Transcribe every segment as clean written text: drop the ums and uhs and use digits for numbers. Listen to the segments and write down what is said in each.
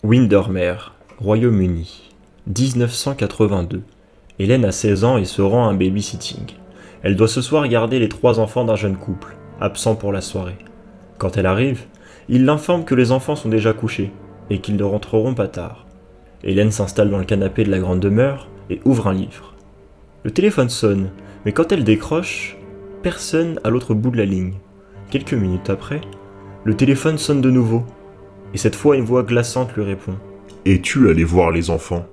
Windermere, Royaume-Uni, 1982. Hélène a 16 ans et se rend à un babysitting. Elle doit ce soir garder les 3 enfants d'un jeune couple, absent pour la soirée. Quand elle arrive, il l'informe que les enfants sont déjà couchés et qu'ils ne rentreront pas tard. Hélène s'installe dans le canapé de la grande demeure et ouvre un livre. Le téléphone sonne, mais quand elle décroche, personne à l'autre bout de la ligne. Quelques minutes après, le téléphone sonne de nouveau, et cette fois une voix glaçante lui répond. « Es-tu allé voir les enfants ?»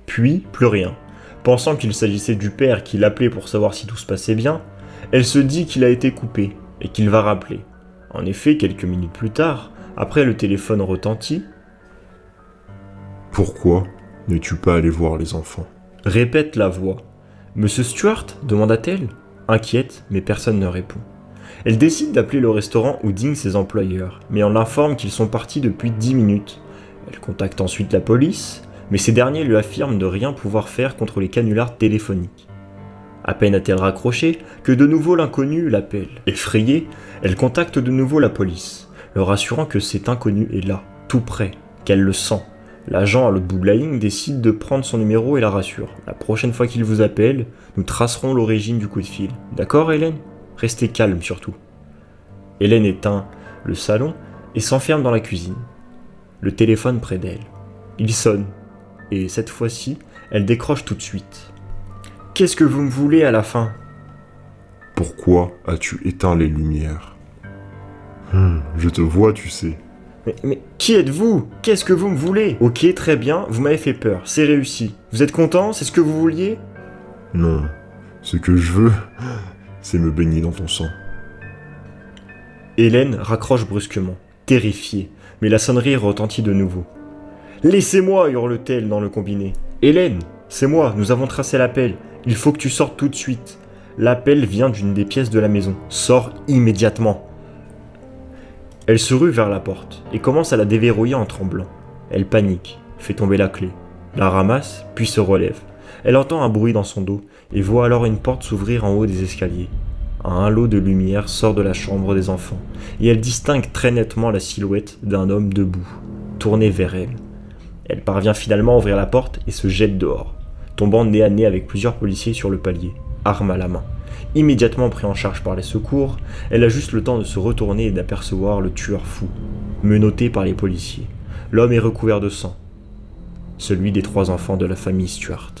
Puis, plus rien. Pensant qu'il s'agissait du père qui l'appelait pour savoir si tout se passait bien, elle se dit qu'il a été coupé et qu'il va rappeler. En effet, quelques minutes plus tard, après le téléphone retentit. « Pourquoi n'es-tu pas allé voir les enfants ?» Répète la voix. « Monsieur Stuart ?» demanda-t-elle. Inquiète, mais personne ne répond. Elle décide d'appeler le restaurant où dînent ses employeurs, mais on l'informe qu'ils sont partis depuis 10 minutes. Elle contacte ensuite la police, mais ces derniers lui affirment de rien pouvoir faire contre les canulars téléphoniques. À peine a-t-elle raccroché que de nouveau l'inconnu l'appelle. Effrayée, elle contacte de nouveau la police, leur assurant que cet inconnu est là, tout près, qu'elle le sent. L'agent à l'autre bout de la ligne décide de prendre son numéro et la rassure. La prochaine fois qu'il vous appelle, nous tracerons l'origine du coup de fil. D'accord, Hélène ? Restez calme surtout. Hélène éteint le salon et s'enferme dans la cuisine. Le téléphone près d'elle. Il sonne, et cette fois-ci, elle décroche tout de suite. « Qu'est-ce que vous me voulez à la fin ?»« Pourquoi as-tu éteint les lumières ?»« Je te vois, tu sais. » Mais qui êtes-vous ? Qu'est-ce que vous me voulez ? Ok, très bien, vous m'avez fait peur, c'est réussi. Vous êtes content ? C'est ce que vous vouliez ? Non, ce que je veux, c'est me baigner dans ton sang. Hélène raccroche brusquement, terrifiée, mais la sonnerie retentit de nouveau. « Laissez-moi » hurle-t-elle dans le combiné. « Hélène, c'est moi, nous avons tracé l'appel. Il faut que tu sortes tout de suite. L'appel vient d'une des pièces de la maison. Sors immédiatement. » Elle se rue vers la porte et commence à la déverrouiller en tremblant. Elle panique, fait tomber la clé, la ramasse, puis se relève. Elle entend un bruit dans son dos et voit alors une porte s'ouvrir en haut des escaliers. Un halo de lumière sort de la chambre des enfants et elle distingue très nettement la silhouette d'un homme debout, tourné vers elle. Elle parvient finalement à ouvrir la porte et se jette dehors, tombant nez à nez avec plusieurs policiers sur le palier, arme à la main. Immédiatement pris en charge par les secours, elle a juste le temps de se retourner et d'apercevoir le tueur fou, menotté par les policiers. L'homme est recouvert de sang, celui des 3 enfants de la famille Stuart.